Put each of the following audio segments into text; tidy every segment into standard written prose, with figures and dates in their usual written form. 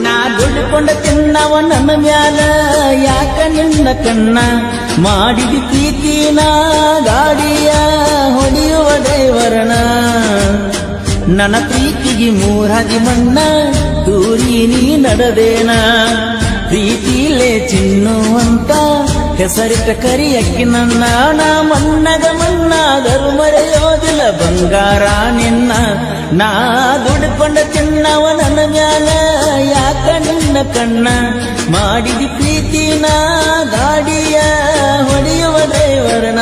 ನಾ ದುಡ್ಕೊಂಡ ತಿನ್ನವ ನನ್ನ ಮ್ಯಾಲ ಯಾಕ ನಿನ್ನ ಕಣ್ಣ ಮಾಡಿದ ಪ್ರೀತಿನ ಗಾಡಿಯ ಹೊಡೆಯುವ ಡ್ರೈವರನ ನನ್ನ ಪ್ರೀತಿಗೆ ಮೂರಾದಿ ಮಣ್ಣ ದೂರಿ ನೀ ನಡೆದೇನ ಪ್ರೀತಿಲೇ ಚಿನ್ನುವಂತ ಹೆಸರಿಟ್ಟ ಕರಿಯಕ್ಕಿ ನನ್ನ ನಾ ಮಣ್ಣಗ ಮಣ್ಣಾದರೂ ಮರೆಯೋದಿಲ್ಲ ಬಂಗಾರ ನಿನ್ನ ನಾ ದುಡ್ಕೊಂಡ ತಿನ್ನವ ನನ್ನ ಮ್ಯಾಲ ಯಾಕ ನಿನ್ನ ಕಣ್ಣ ಮಾಡಿದ ಪ್ರೀತಿನ ಗಾಡಿಯ ಹೊಡೆಯುವ ಡ್ರೈವರನ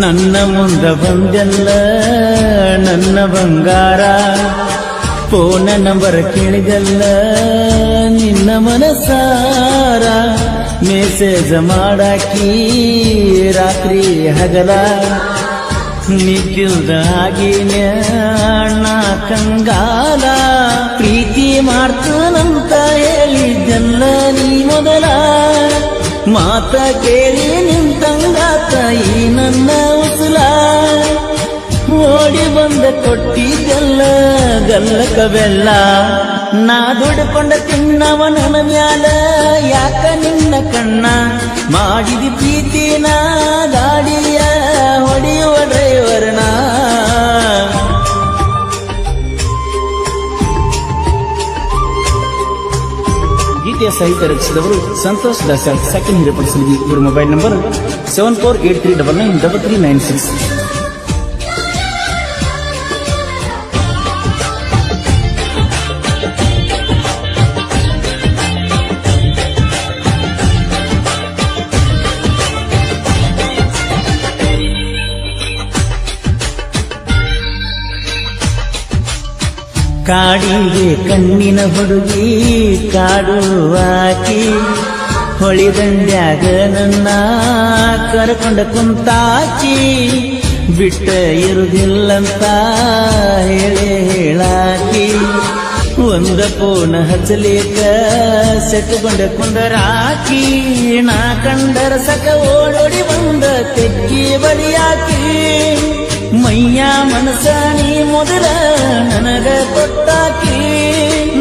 ನನ್ನ ಮುಂದ ಬಂದೆಲ್ಲ ನನ್ನ ಬಂಗಾರ ಫೋನ ನಂಬರ್ ಕೇಳಿದಲ್ಲ ನಿನ್ನ ಮನಸಾರ ಮೆಸೇಜ್ ಮಾಡಾಕಿ ರಾತ್ರಿ ಹಗಲ ನಿಕ್ಕಿಲ್ದ ಆಗಿನ ನಾ ಕಂಗಾಲ ಪ್ರೀತಿ ಮಾಡ್ತಾನಂತ ಹೇಳಿದ್ದಲ್ಲ ನೀ ಮೊದಲ ಮಾತ ಕೇಳಿ ನಿಂತಂಗಾತ ಈ ನನ್ನ ಉಸುಲ ಓಡಿ ಬಂದ ಕೊಟ್ಟಿದ್ದೆಲ್ಲ ಗಲ್ಲಕ ಬೆಲ್ಲ ನಾ ದುಡ್ಕೊಂಡ ತಿನ್ನವ ನನ್ನ ಮ್ಯಾಲ ಯಾಕ ನಿನ್ನ ಕಣ್ಣ ಮಾಡಿದ ಪ್ರೀತಿನ ಗಾಡಿಯ ಹೊಡೆಯುವ ಡ್ರೈವರ್ನ ಗೀತೆಯ ಸಾಹಿತ್ಯ ರಚಿಸಿದವರು ಸಂತೋಷ್ ದಾಸಾಳ್ ಸೆಕೆಂಡ್ ಹೀರೋ ಪಡಿಸಲಿಗೆ ಇವರ ಮೊಬೈಲ್ ನಂಬರ್ 7483993396. ಕಾಡಿಗೆ ಕಣ್ಣಿನ ಹುಡುಗಿ ಕಾಡುವಾಕಿ ಹೊಳಿದಂಡ್ಯಾಗ ನನ್ನ ಕರ್ಕೊಂಡ ಕುಂತಾಕಿ ಬಿಟ್ಟ ಇರುವುದಿಲ್ಲಂತ ಹೇಳಾಕಿ ಒಂದ ಫೋನ್ ಹಚ್ಚಲೇಕ ಸೆಟ್ಟುಕೊಂಡ ಕುಂದರಾಕಿ ನಾ ಕಂಡರ ಸಕ ಓಡೋಡಿ ಬಂದ ತೆಕ್ಕಿ ಬಡಿಯಾಕಿ ಮೈಯ ಮನಸ ನೀ ಮೊದಲ ನನಗ ಕೊಟ್ಟಾಕಿ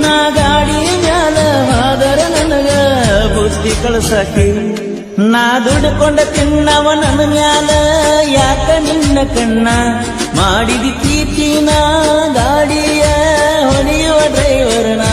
ನಾ ಗಾಡಿ ಮ್ಯಾಲ ಆದರ ನನಗ ಬುದ್ಧಿ ಕಳಸಾಕಿ ನಾ ದುಡ್ಕೊಂಡ ತಿನ್ನವ ನನ್ನ ಮ್ಯಾಲ ಯಾಕ ನಿನ್ನ ಕಣ್ಣ ಮಾಡಿದ ಪ್ರೀತಿನ ಗಾಡಿಯ ಹೊಡೆಯುವ ಡ್ರೈವರ್ನ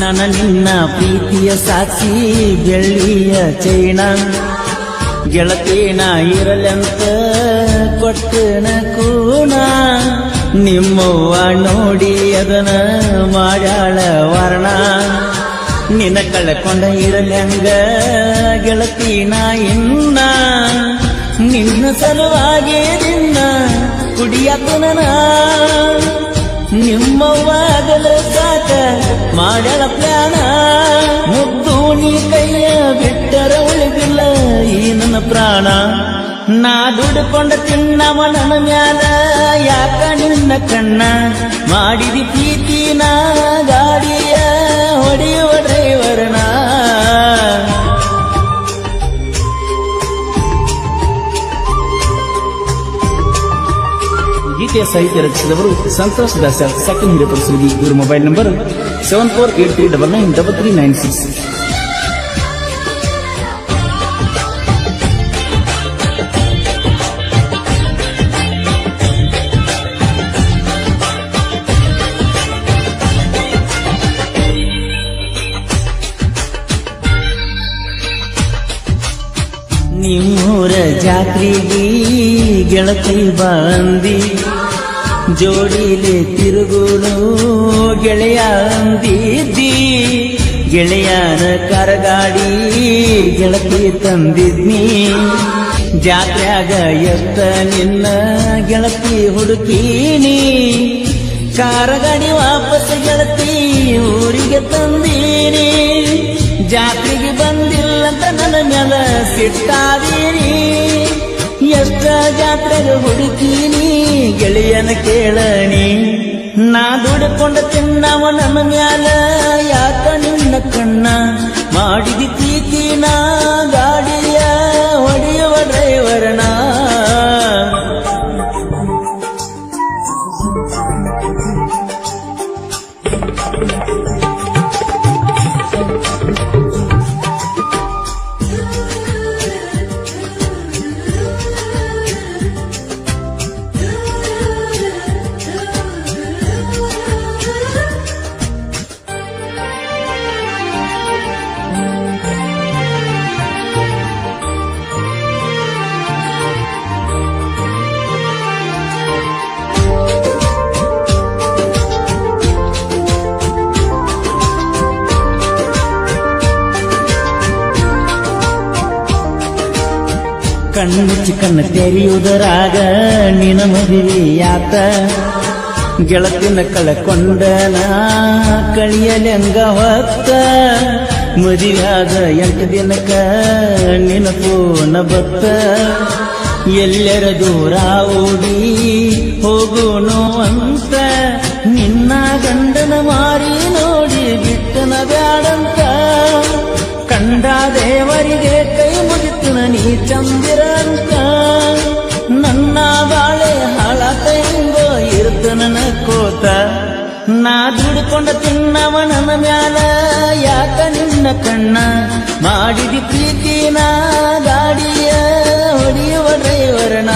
ನನ್ನ ನಿನ್ನ ಪ್ರೀತಿಯ ಸಾಕ್ಷಿ ಬೆಳ್ಳಿಯ ಚೈನ ಗೆಳತಿನ ಇರಲಂತ ಕೊಟ್ಟನ ಕೂನ ನಿಮ್ಮವ್ವ ನೋಡಿ ಅದನ ಮಾಡ್ಯಾಳ ವರ್ಣ ನಿನ್ನ ಕಳ್ಕೊಂಡ ಇರಲಂಗ ಗೆಳತಿನ ಇನ್ನ ನಿನ್ನ ಸಲುವಾಗಿ ನಿನ್ನ ಕುಡಿಯತನ ನಿಮ್ಮವ್ವಾಗಲ ಸಾಕ ಮಾಡಳ ಪ್ಲಾನ ಮುದ್ದು ನೀ ಕೈಯ ಬಿಟ್ಟರ ಉಳಿದಿಲ್ಲ ಈ ನನ್ನ ಪ್ರಾಣ ನಾ ದುಡ್ಕೊಂಡ ತಿನ್ನವ ನನ್ನ ಮ್ಯಾಲ ಯಾಕ ನಿನ್ನ ಕಣ್ಣ ಮಾಡಿದ ಪ್ರೀತಿನ ಗಾಡಿಯ ಹೊಡೆಯುವ ಡ್ರೈವರ್ನ ಗೀತೆಯ ಸಾಹಿತ್ಯ ರಚಿಸಿದವರು ಸಂತೋಷ್ ದಾಸ ಸೆಕೆಂಡ್ ಹಿರೇಪಡಿಸಲಿಗೆ. ಇವರ ಮೊಬೈಲ್ ನಂಬರ್ 7483993396. ನಿಮ್ಮೂರ ಜಾತ್ರೆಗೆ ಗೆಳತಿ ಬಂದಿ, ಜೋಡಿಲೆ ತಿರುಗುನು ಗೆಳೆಯ ಅಂದಿದ್ದಿ. ಗೆಳೆಯನ ಕರಗಾಡಿ ಗೆಳತಿ ತಂದಿದ್ನಿ, ಜಾತ್ರ್ಯಾಗ ಎತ್ತ ನಿನ್ನ ಗೆಳತಿ ಹುಡುಕೀನಿ. ಕಾರಗಾಡಿ ವಾಪಸ್ ಗೆಳತಿ ಊರಿಗೆ ತಂದೀನಿ. ಜಾತ್ರೆಗೆ ಬಂದಿಲ್ಲಂತ ನನ್ನ ಮ್ಯಾಲ ಸಿಟ್ಟಾದೀನಿ. ಎಷ್ಟ ಜಾತ್ರೆಗೆ ಹುಡುಕೀನಿ ಗೆಳೆಯನ ಕೇಳನಿ. ನಾ ದುಡ್ಕೊಂಡ ತಿನ್ನವ ನನ್ನ ಮ್ಯಾಲ ಯಾಕ ನಿನ್ನ ಕಣ್ಣ. ಮಾಡಿದಿ ಪ್ರೀತಿನ ಗಾಡಿಯ ಹೊಡೆಯುವ ಡ್ರೈವರ್ನ. ಕಣ್ಣು ಕಣ್ಣು ತೆರೆಯುವುದರಾಗ ನಿನ ಮದುವೆಯಾತ. ಗೆಳತಿನ ಕಳಕೊಂಡನ ಕಳಿಯಲೆಂಗ ಹೊತ್ತ. ಮದುವೆಯಾದ 8 ದಿನಕ್ಕ ನಿನ ಫೋನ ಬತ್ತ. ಎಲ್ಲರ ದೂರ ಓಡಿ ಹೋಗೋನು ಅಂತ. ನಿನ್ನ ಗಂಡನ ಮಾರಿ ನೋಡಿ ಬಿಟ್ಟನ ಬ್ಯಾಡಂತ. ಕಂಡ ದೇವರಿಗೆ ಕೈ ಮುಗಿತು ನೀ ಚಂದಿರ ಅಂತ. ನನ್ನ ಬಾಳೆ ಹಾಳಾತ ಹೆಂಗೋ ಇರುತ್ತ ನನ್ನ ಕೋತ. ನಾ ದುಡ್ಕೊಂಡ ತಿನ್ನವ ನನ್ನ ಮ್ಯಾಲ ಯಾಕ ನಿನ್ನ ಕಣ್ಣ. ಮಾಡಿದಿ ಪ್ರೀತಿನ ಗಾಡಿಯ ಹೊಡೆಯುವ ಡ್ರೈವರ್ನ.